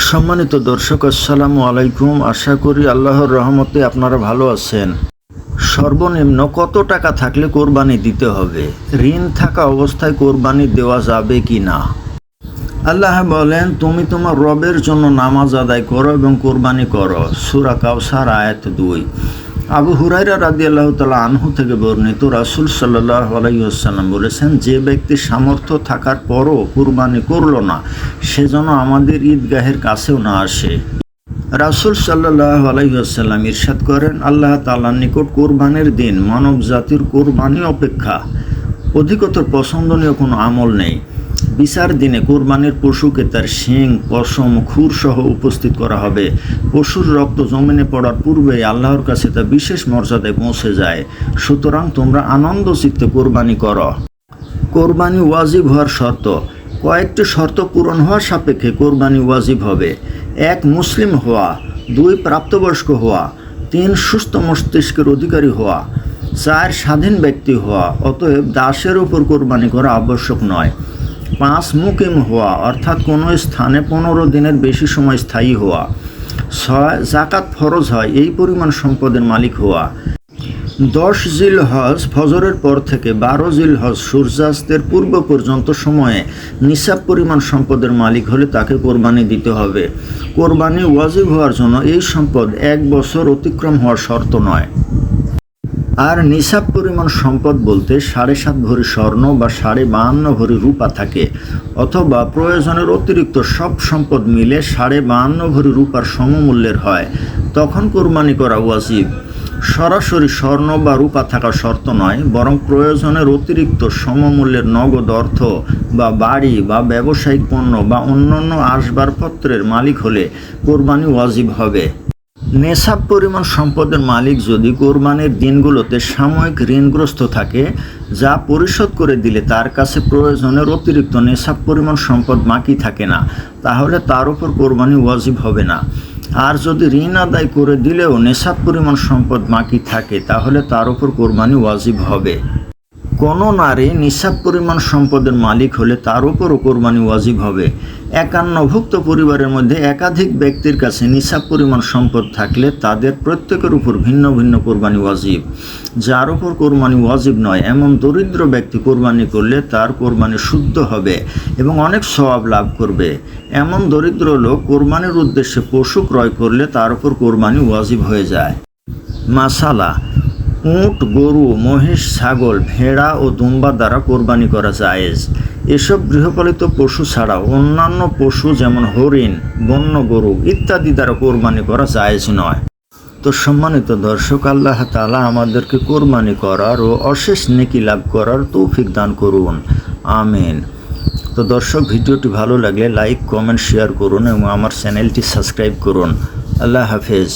সম্মানিত দর্শক, আসসালামু আলাইকুম। আশা করি আল্লাহর রহমতে আপনারা ভালো আছেন। সর্বনিম্ন কত টাকা থাকলে কোরবানি দিতে হবে? ঋণ থাকা অবস্থায় কোরবানি দেওয়া যাবে কি না? আল্লাহ বলেন, তুমি তোমার রবের জন্য নামাজ আদায় করো এবং কোরবানি করো। সূরা কাউসার আয়াত 2। আবু হুরায়রা রাদিয়াল্লাহু তাআলা আনহু থেকে বর্ণিত, রাসূল সাল্লাল্লাহু আলাইহি ওয়াসাল্লাম বলেছেন, যে ব্যক্তি সামর্থ্য থাকার পরও কুরবানি করলো না, সে যেন আমাদের ঈদগাহের কাছেও না আসে। রাসূল সাল্লাল্লাহু আলাইহি ওয়াসাল্লাম ইরশাদ করেন, আল্লাহ তাআলার নিকট কোরবানির দিন মানব জাতির কোরবানি অপেক্ষা অধিকতর পছন্দনীয় কোনো আমল নেই। বিচার দিনে কোরবানির পশুকে তার শিং, পশম, খুর সহ উপস্থিত করা হবে। পশুর রক্ত জমিনে পড়ার পূর্বেই আল্লাহর কাছে তা বিশেষ মর্যাদায় পৌঁছে যায়। সুতরাং তোমরা আনন্দ চিত্তে কোরবানি করো। কোরবানি ওয়াজিব হওয়ার শর্ত। কয়েকটি শর্ত পূরণ হওয়া সাপেক্ষে কোরবানি ওয়াজিব হবে। 1. মুসলিম হওয়া। 2. প্রাপ্তবয়স্ক হওয়া। 3. সুস্থ মস্তিষ্কের অধিকারী হওয়া। 4. স্বাধীন ব্যক্তি হওয়া, অতএব দাসের উপর কোরবানি করা আবশ্যক নয়। 5. মুকিম হওয়া, অর্থাৎ কোনো স্থানে 15 দিনের বেশি সময় স্থায়ী হওয়া। 6. জাকাত ফরজ হয় এই পরিমাণ সম্পদের মালিক হওয়া। 10 জিলহজ ফজরের পর থেকে 12 জিলহজ সূর্যাস্তের পূর্ব পর্যন্ত সময়ে নিসাব পরিমাণ সম্পদের মালিক হলে তাকে কোরবানি দিতে হবে। কোরবানি ওয়াজিব হওয়ার জন্য এই সম্পদ 1 বছর অতিক্রম হওয়ার শর্ত নয়। আর নিসাব পরিমাণ সম্পদ বলতে 7.5 ভরি স্বর্ণ বা 52.5 ভরি রূপা থাকে, অথবা প্রয়োজনের অতিরিক্ত সব সম্পদ মিলে 52.5 ভরি রূপার সমমূল্যের হয়, তখন কোরবানি করা ওয়াজিব। সরাসরি স্বর্ণ বা রূপা থাকা শর্ত নয়, বরং প্রয়োজনের অতিরিক্ত সমমূল্যের নগদ অর্থ বা বাড়ি বা ব্যবসায়িক পণ্য বা অন্যান্য আসবাবপত্রের মালিক হলে কোরবানি ওয়াজিব হবে। নেশাব পরিমাণ সম্পদের মালিক যদি কোরবানির দিনগুলোতে সাময়িক ঋণগ্রস্ত থাকে, যা পরিশোধ করে দিলে তার কাছে প্রয়োজনের অতিরিক্ত নেশাব পরিমাণ সম্পদ বাকি থাকে না, তাহলে তার উপর কোরবানি ওয়াজিব হবে না। আর যদি ঋণ আদায় করে দিলেও নেশাব পরিমাণ সম্পদ বাকি থাকে, তাহলে তার উপর কোরবানি ওয়াজিব হবে। কোনো নারী নিসাব পরিমাণ সম্পদের মালিক হলে তার উপরও কোরবানি ওয়াজিব হবে। একান্নভুক্ত পরিবারের মধ্যে একাধিক ব্যক্তির কাছে নিসাব পরিমাণ সম্পদ থাকলে তাদের প্রত্যেকের উপর ভিন্ন ভিন্ন কোরবানি ওয়াজিব। যার উপর কোরবানি ওয়াজিব নয় এমন দরিদ্র ব্যক্তি কোরবানি করলে তার কোরবানি শুদ্ধ হবে এবং অনেক সওয়াব লাভ করবে। এমন দরিদ্র লোক কোরবানির উদ্দেশ্যে পশু ক্রয় করলে তার উপর কোরবানি ওয়াজিব হয়ে যায়। মাসালা: উট, গরু, মহিষ, ছাগল, ভেড়া ও দুম্বা দ্বারা কোরবানি করা জায়েজ। এসব গৃহপালিত পশু ছাড়াও অন্যান্য পশু যেমন হরিণ, বন্য গরু ইত্যাদি দ্বারা কোরবানি করা জায়েজ নয়। তো সম্মানিত দর্শক, আল্লাহ তাআলা আমাদেরকে কোরবানি করার ও অশেষ নেকি লাভ করার তৌফিক দান করুন, আমিন। তো দর্শক, ভিডিওটি ভালো লাগলে লাইক, কমেন্ট, শেয়ার করুন এবং আমার চ্যানেলটি সাবস্ক্রাইব করুন। আল্লাহ হাফেজ।